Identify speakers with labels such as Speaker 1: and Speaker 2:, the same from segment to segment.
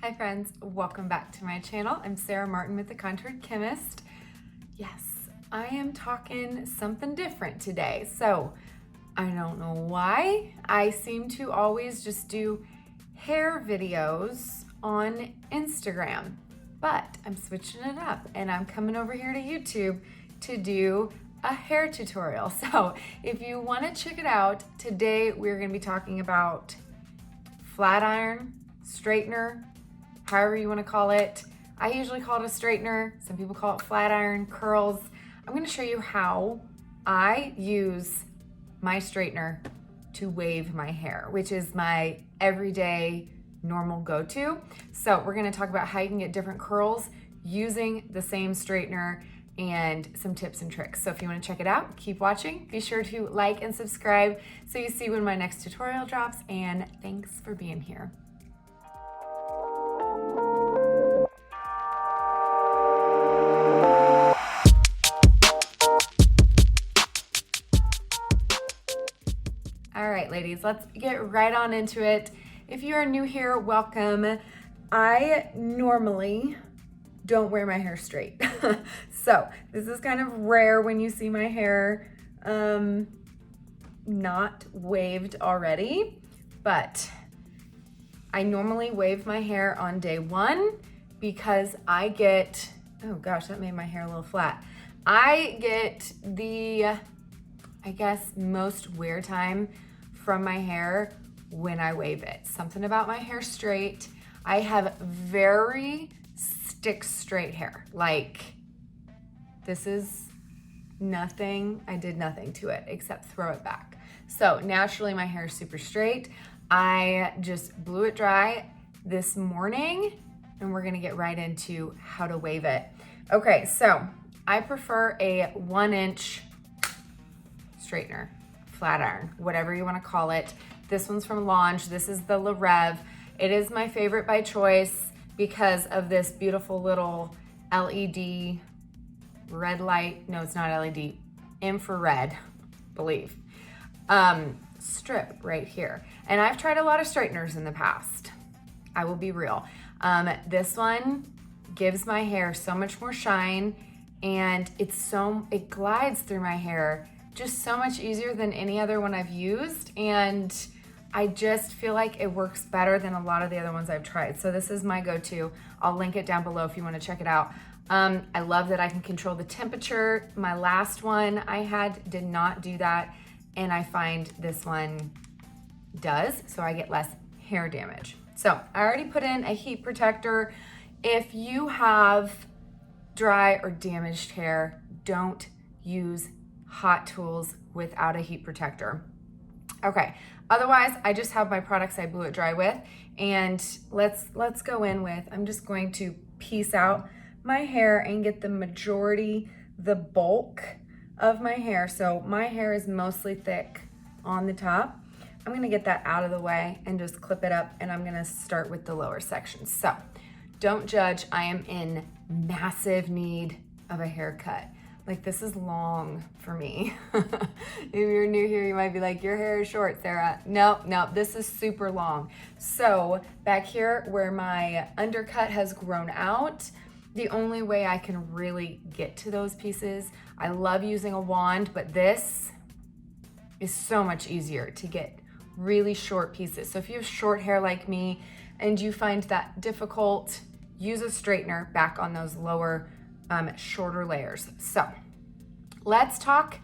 Speaker 1: Hi friends, welcome back to my channel. I'm Sarah Martin with The Contoured Chemist. Yes, I am talking something different today. So I don't know why I seem to always just do hair videos on Instagram, but I'm switching it up and I'm coming over here to YouTube to do a hair tutorial. So if you want to check it out, today we're going to be talking about flat iron, straightener, however you want to call it. I usually call it a straightener. Some people call it flat iron, curls. I'm going to show you how I use my straightener to wave my hair, which is my everyday normal go-to. So we're going to talk about how you can get different curls using the same straightener and some tips and tricks. So if you want to check it out, keep watching. Be sure to like and subscribe so you see when my next tutorial drops, and thanks for being here. All right, ladies, let's get right on into it. If you are new here, welcome. I normally don't wear my hair straight. So this is kind of rare when you see my hair not waved already, but I normally wave my hair on day one because I get, oh gosh, that made my hair a little flat. I get the, I guess, most wear time from my hair when I wave it. Something about my hair straight. I have very stick straight hair. Like, this is nothing, I did nothing to it except throw it back. So naturally my hair is super straight. I just blew it dry this morning and we're gonna get right into how to wave it. Okay, so I prefer a 1-inch straightener, flat iron, whatever you wanna call it. This one's from Launch. This is the Reve. It is my favorite by choice because of this beautiful little LED red light. No, it's not LED, infrared, believe. Strip right here. And I've tried a lot of straighteners in the past. I will be real. This one gives my hair so much more shine, and it glides through my hair just so much easier than any other one I've used. And I just feel like it works better than a lot of the other ones I've tried. So this is my go-to. I'll link it down below if you want to check it out. I love that I can control the temperature. My last one I had did not do that, and I find this one does, so I get less hair damage. So I already put in a heat protector. If you have dry or damaged hair, don't use hot tools without a heat protector. Okay, otherwise I just have my products I blew it dry with, and let's go in with, I'm just going to piece out my hair and get the majority, the bulk of my hair. So my hair is mostly thick on the top. I'm gonna get that out of the way and just clip it up, and I'm gonna start with the lower section. So don't judge, I am in massive need of a haircut. Like, this is long for me. If you're new here, you might be like, your hair is short, Sarah. No, this is super long. So back here where my undercut has grown out, the only way I can really get to those pieces, I love using a wand, but this is so much easier to get really short pieces. So if you have short hair like me and you find that difficult, use a straightener back on those lower, shorter layers. So let's talk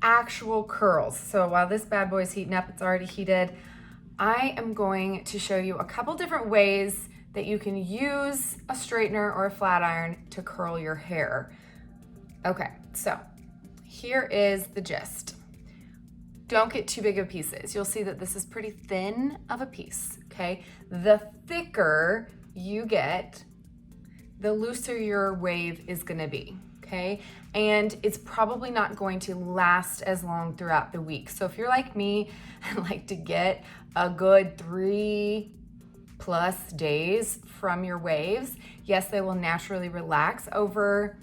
Speaker 1: actual curls. So while this bad boy is heating up, it's already heated, I am going to show you a couple different ways that you can use a straightener or a flat iron to curl your hair. Okay, so here is the gist. Don't get too big of pieces. You'll see that this is pretty thin of a piece, okay? The thicker you get, the looser your wave is gonna be, okay? And it's probably not going to last as long throughout the week. So if you're like me and like to get a good 3+ days from your waves, yes, they will naturally relax over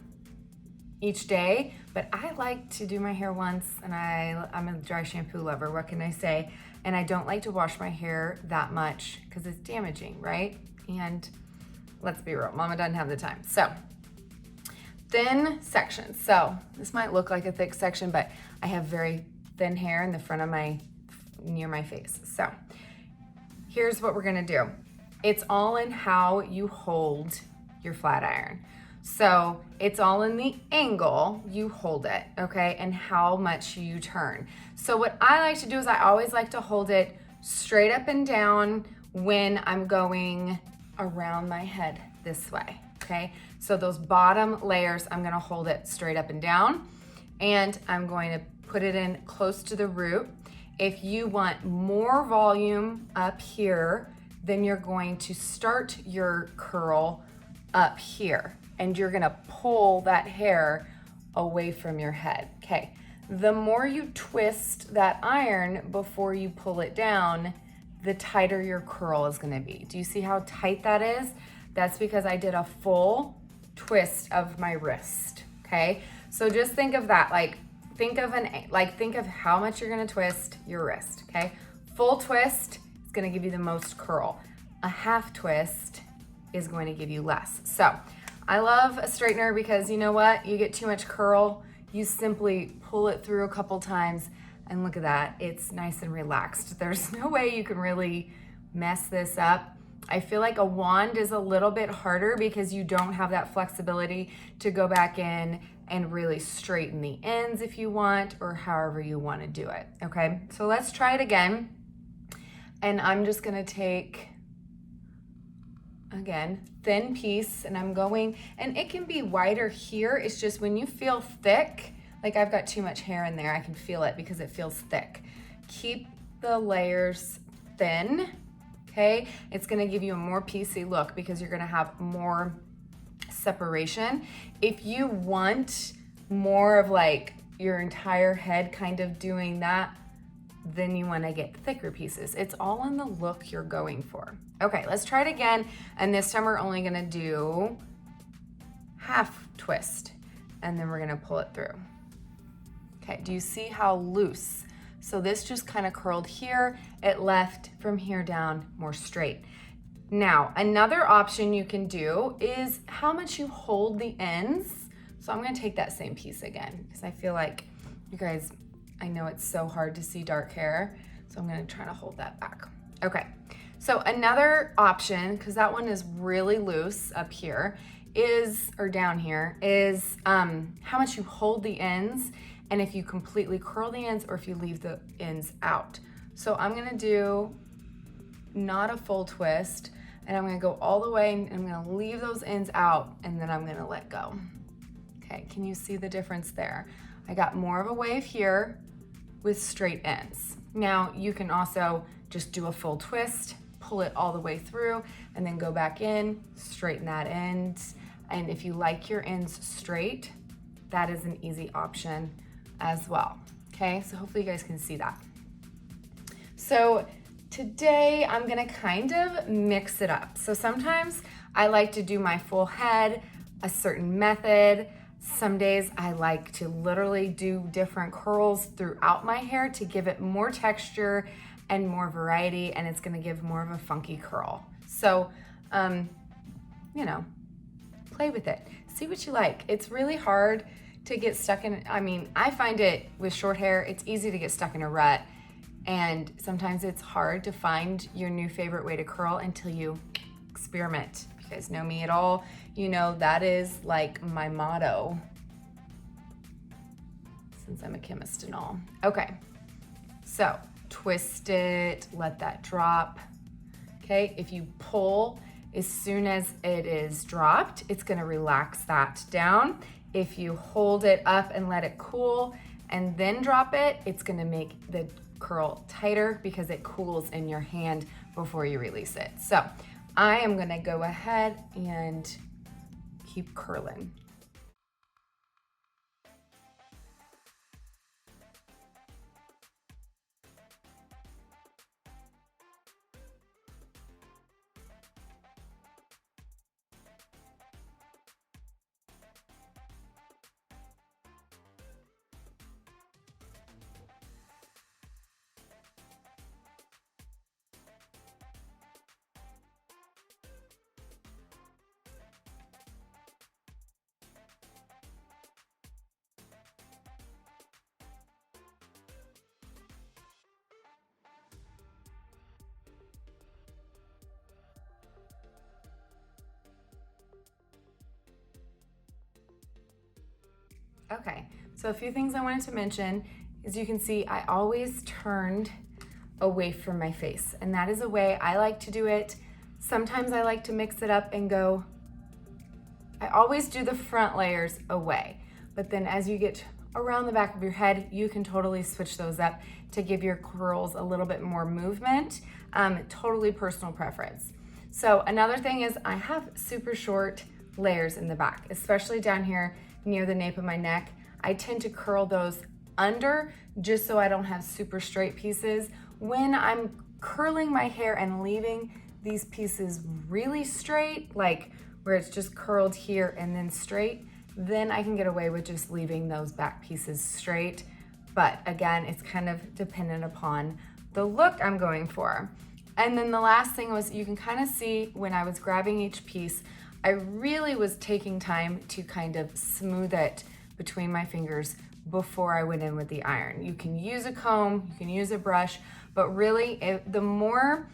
Speaker 1: each day, but I like to do my hair once, and I'm a dry shampoo lover, what can I say? And I don't like to wash my hair that much because it's damaging, right? And let's be real, mama doesn't have the time. So thin sections. So this might look like a thick section, but I have very thin hair in the front of near my face. So here's what we're gonna do. It's all in how you hold your flat iron. So it's all in the angle you hold it, okay? And how much you turn. So what I like to do is I always like to hold it straight up and down when I'm going around my head this way, okay? So those bottom layers, I'm gonna hold it straight up and down, and I'm going to put it in close to the root. If you want more volume up here, then you're going to start your curl up here, and you're gonna pull that hair away from your head, okay? The more you twist that iron before you pull it down, the tighter your curl is gonna be. Do you see how tight that is? That's because I did a full twist of my wrist, okay? So just think of that, think of how much you're gonna twist your wrist, okay? Full twist is gonna give you the most curl. A half twist is going to give you less. So I love a straightener because you know what? You get too much curl, you simply pull it through a couple times, and look at that, it's nice and relaxed. There's no way you can really mess this up. I feel like a wand is a little bit harder because you don't have that flexibility to go back in and really straighten the ends if you want, or however you want to do it, okay? So let's try it again. And I'm just gonna take, again, thin piece, and I'm going, and it can be wider here. It's just when you feel thick, like I've got too much hair in there, I can feel it because it feels thick. Keep the layers thin, okay? It's gonna give you a more piecey look because you're gonna have more separation. If you want more of like your entire head kind of doing that, then you wanna get thicker pieces. It's all in the look you're going for. Okay, let's try it again. And this time we're only gonna do half twist, and then we're gonna pull it through. Okay, do you see how loose? So this just kind of curled here. It left from here down more straight. Now, another option you can do is how much you hold the ends. So I'm gonna take that same piece again because I feel like you guys, I know it's so hard to see dark hair, so I'm gonna try to hold that back. Okay, so another option, because that one is really loose up here, or down here, is how much you hold the ends, and if you completely curl the ends or if you leave the ends out. So I'm gonna do not a full twist, and I'm gonna go all the way, and I'm gonna leave those ends out, and then I'm gonna let go. Okay, can you see the difference there? I got more of a wave here with straight ends. Now you can also just do a full twist, pull it all the way through, and then go back in, straighten that end. And if you like your ends straight, that is an easy option as well. Okay, so hopefully you guys can see that. So today I'm gonna kind of mix it up. So sometimes I like to do my full head a certain method. Some days I like to literally do different curls throughout my hair to give it more texture and more variety, and it's gonna give more of a funky curl. So, you know, play with it. See what you like. It's really hard to get stuck in, I find it with short hair, it's easy to get stuck in a rut, and sometimes it's hard to find your new favorite way to curl until you experiment. If you guys know me at all, you know that is like my motto since I'm a chemist and all. Okay, so twist it, let that drop. Okay, if you pull, as soon as it is dropped, it's gonna relax that down. If you hold it up and let it cool and then drop it, it's gonna make the curl tighter because it cools in your hand before you release it. So I am gonna go ahead and keep curling. Okay, so a few things I wanted to mention is you can see I always turned away from my face, and that is a way I like to do it. Sometimes I like to mix it up and go, I always do the front layers away, but then as you get around the back of your head, you can totally switch those up to give your curls a little bit more movement. Totally personal preference. So another thing is I have super short layers in the back, especially down here near the nape of my neck. I tend to curl those under just so I don't have super straight pieces. When I'm curling my hair and leaving these pieces really straight, like where it's just curled here and then straight, then I can get away with just leaving those back pieces straight. But again, it's kind of dependent upon the look I'm going for. And then the last thing was, you can kind of see when I was grabbing each piece, I really was taking time to kind of smooth it between my fingers before I went in with the iron. You can use a comb, you can use a brush, but really the more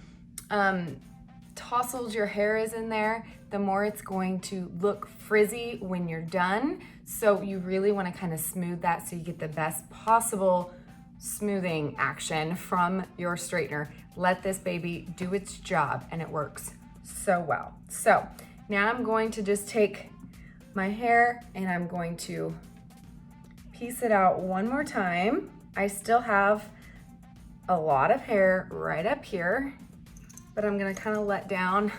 Speaker 1: tousled your hair is in there, the more it's going to look frizzy when you're done. So you really want to kind of smooth that so you get the best possible smoothing action from your straightener. Let this baby do its job, and it works so well. So now I'm going to just take my hair and I'm going to piece it out one more time. I still have a lot of hair right up here, but I'm gonna kind of let down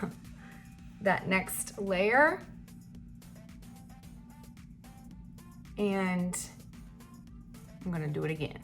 Speaker 1: that next layer. And I'm gonna do it again.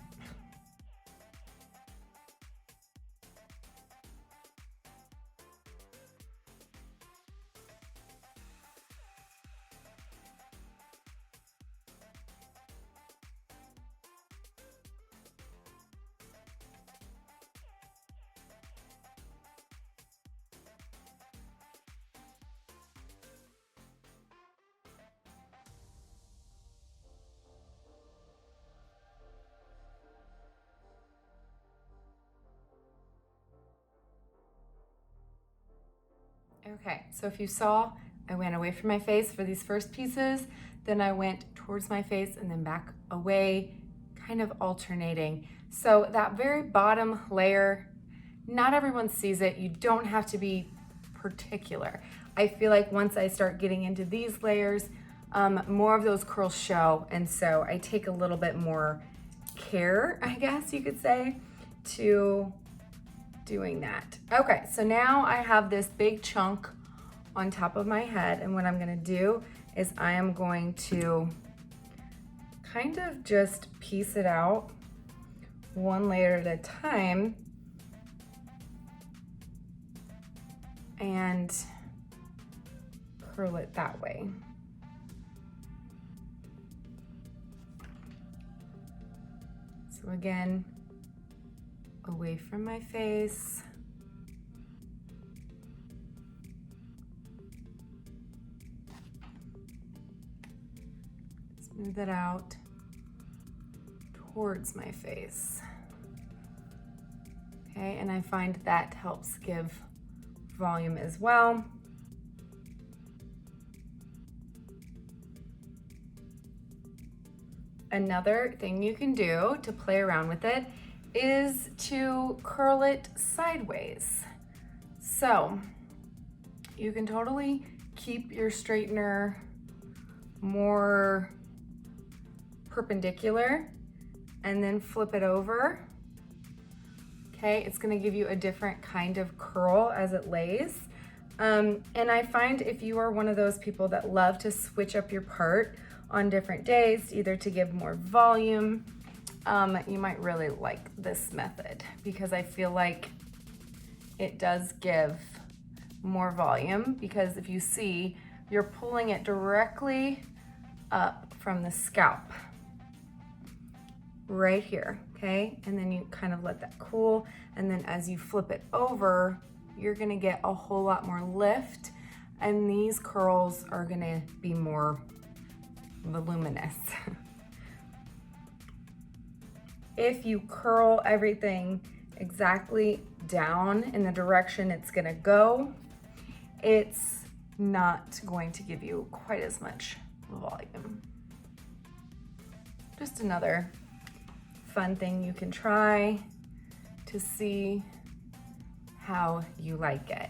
Speaker 1: Okay, so if you saw, I went away from my face for these first pieces, then I went towards my face and then back away, kind of alternating. So that very bottom layer, not everyone sees it. You don't have to be particular. I feel like once I start getting into these layers, more of those curls show, and so I take a little bit more care, I guess you could say, to doing that. Okay, so now I have this big chunk on top of my head, and what I'm gonna do is I am going to kind of just piece it out one layer at a time and curl it that way. So again, away from my face. Smooth it out towards my face. Okay, and I find that helps give volume as well. Another thing you can do to play around with it is to curl it sideways. So you can totally keep your straightener more perpendicular and then flip it over. Okay, it's gonna give you a different kind of curl as it lays. And I find if you are one of those people that love to switch up your part on different days, either to give more volume, you might really like this method because I feel like it does give more volume, because if you see, you're pulling it directly up from the scalp right here, okay? And then you kind of let that cool, and then as you flip it over, you're gonna get a whole lot more lift, and these curls are gonna be more voluminous. If you curl everything exactly down in the direction it's gonna go, it's not going to give you quite as much volume. just another fun thing you can try to see how you like it.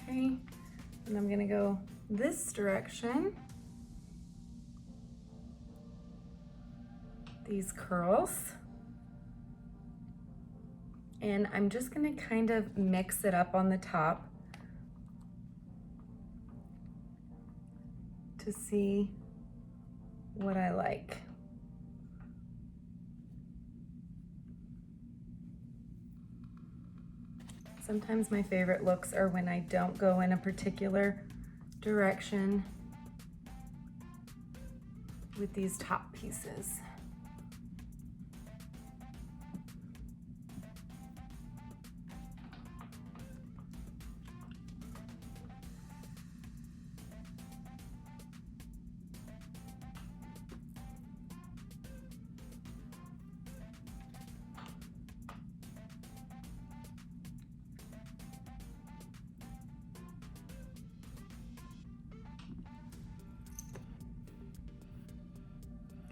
Speaker 1: Okay, and I'm gonna go this direction. These curls. And I'm just gonna kind of mix it up on the top to see what I like. Sometimes my favorite looks are when I don't go in a particular direction with these top pieces.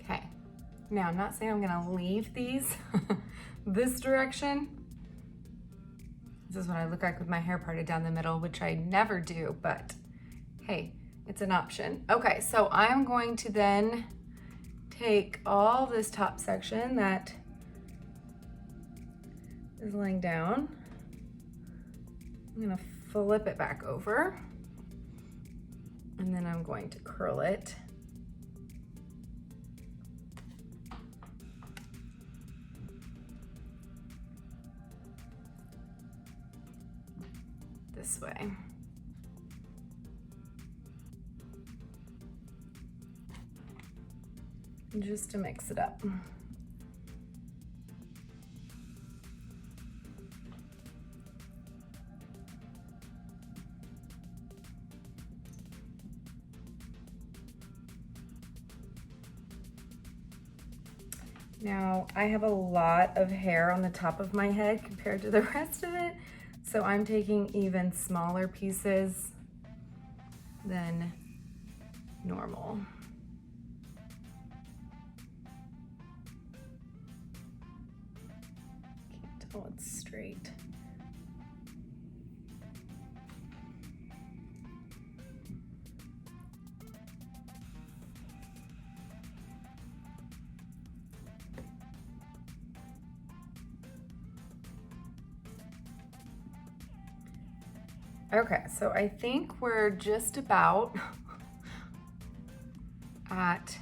Speaker 1: Okay, now I'm not saying I'm gonna leave these this direction. This is what I look like with my hair parted down the middle, which I never do, but hey, it's an option. Okay, so I'm going to then take all this top section that is laying down. I'm gonna flip it back over, and then I'm going to curl it. This way. Just to mix it up. Now, I have a lot of hair on the top of my head compared to the rest of it, so I'm taking even smaller pieces than normal. Can't tell it's straight. Okay, so I think we're just about at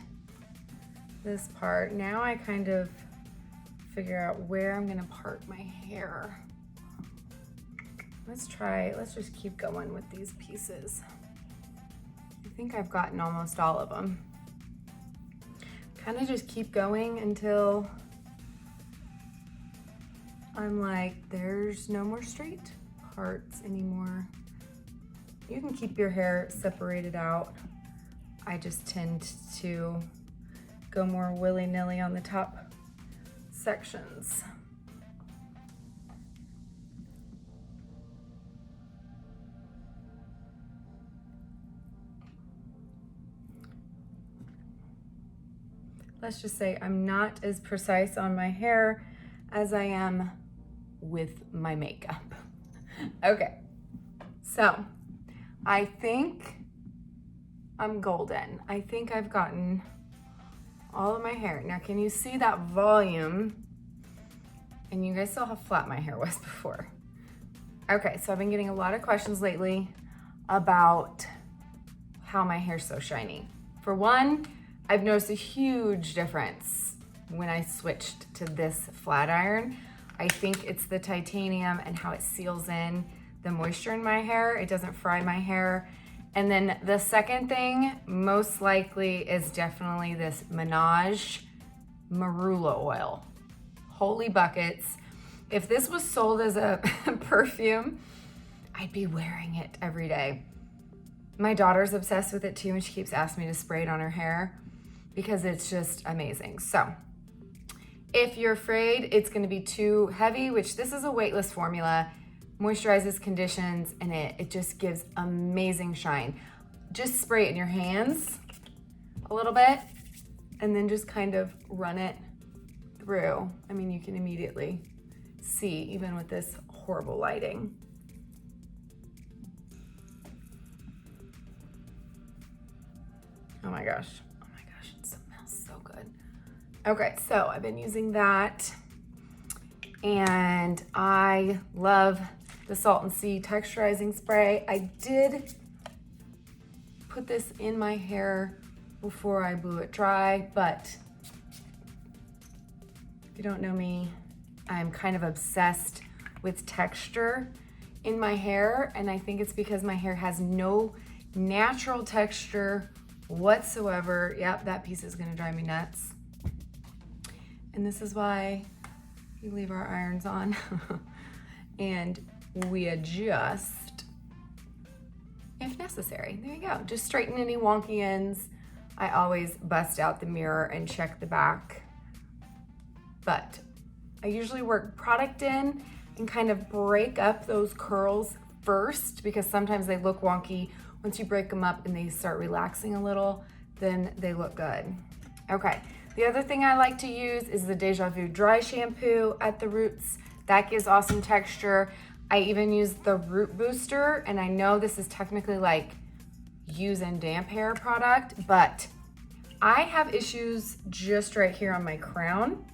Speaker 1: this part. Now I kind of figure out where I'm gonna part my hair. Let's just keep going with these pieces. I think I've gotten almost all of them. Kind of just keep going until I'm like, there's no more straight parts anymore. You can keep your hair separated out. I just tend to go more willy-nilly on the top sections. Let's just say I'm not as precise on my hair as I am with my makeup. Okay, so I think I'm golden. I think I've gotten all of my hair. Now, can you see that volume? And you guys saw how flat my hair was before. Okay, so I've been getting a lot of questions lately about how my hair's so shiny. For one, I've noticed a huge difference when I switched to this flat iron. I think it's the titanium and how it seals in the moisture in my hair. It doesn't fry my hair. And then the second thing, most likely, is definitely this Menage Marula oil. Holy buckets. If this was sold as a perfume, I'd be wearing it every day. My daughter's obsessed with it too, and she keeps asking me to spray it on her hair because it's just amazing. So if you're afraid it's gonna be too heavy, which this is a weightless formula, moisturizes, conditions, and it just gives amazing shine. Just spray it in your hands a little bit and then just kind of run it through. I mean, you can immediately see even with this horrible lighting. Oh my gosh, it smells so good. Okay, so I've been using that and I love the Salt and Sea Texturizing Spray. I did put this in my hair before I blew it dry, but if you don't know me, I'm kind of obsessed with texture in my hair, and I think it's because my hair has no natural texture whatsoever. Yep, that piece is gonna drive me nuts. And this is why we leave our irons on and we adjust if necessary. There you go. Just straighten any wonky ends. I always bust out the mirror and check the back. But I usually work product in and kind of break up those curls first because sometimes they look wonky. Once you break them up and they start relaxing a little, then they look good. Okay, the other thing I like to use is the Deja Vu Dry Shampoo at the roots. That gives awesome texture. I even use the Root Booster, and I know this is technically like use and damp hair product, but I have issues just right here on my crown,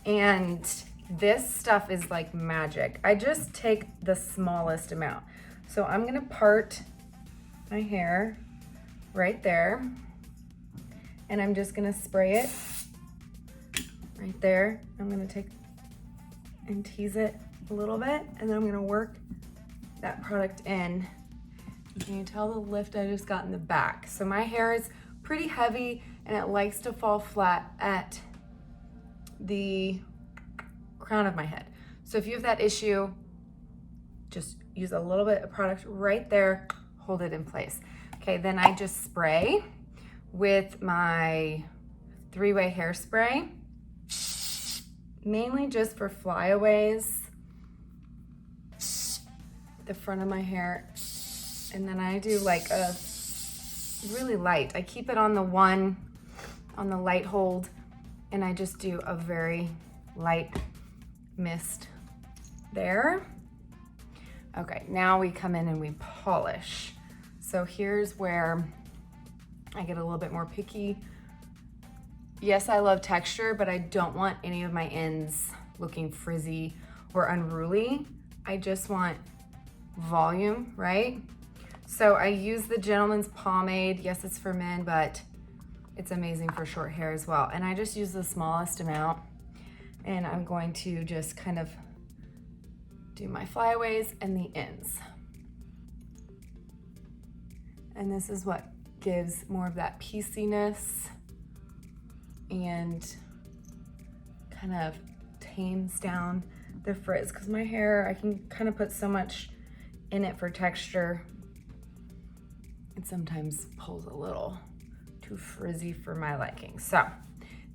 Speaker 1: and this stuff is like magic. I just take the smallest amount. So I'm gonna part my hair right there, and I'm just gonna spray it right there. I'm gonna take and tease it a little bit, and then I'm gonna work that product in. Can you tell the lift I just got in the back? So my hair is pretty heavy and it likes to fall flat at the crown of my head. So if you have that issue, just use a little bit of product right there, hold it in place. Okay, then I just spray with my 3-way hairspray, mainly just for flyaways, the front of my hair. And then I do like a really light. I keep it on the light hold, and I just do a very light mist there. Okay, now we come in and we polish. So here's where I get a little bit more picky. Yes, I love texture, but I don't want any of my ends looking frizzy or unruly. I just want volume, right? So I use the Gentleman's Pomade. Yes, it's for men, but it's amazing for short hair as well. And I just use the smallest amount, and I'm going to just kind of do my flyaways and the ends. And this is what gives more of that pieciness and kind of tames down the frizz, because my hair, I can kind of put so much in it for texture. It sometimes pulls a little too frizzy for my liking. So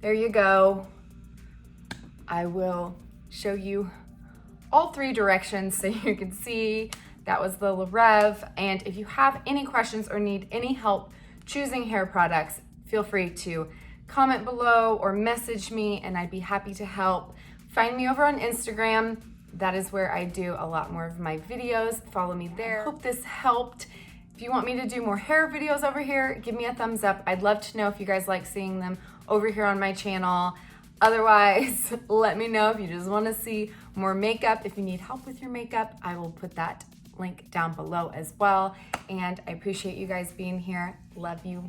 Speaker 1: there you go. I will show you all 3 directions so you can see. That was the Reve. And if you have any questions or need any help choosing hair products, feel free to comment below or message me, and I'd be happy to help. Find me over on Instagram. That is where I do a lot more of my videos. Follow me there. I hope this helped. If you want me to do more hair videos over here, give me a thumbs up. I'd love to know if you guys like seeing them over here on my channel. Otherwise, let me know if you just want to see more makeup. If you need help with your makeup, I will put that link down below as well. And I appreciate you guys being here. Love you.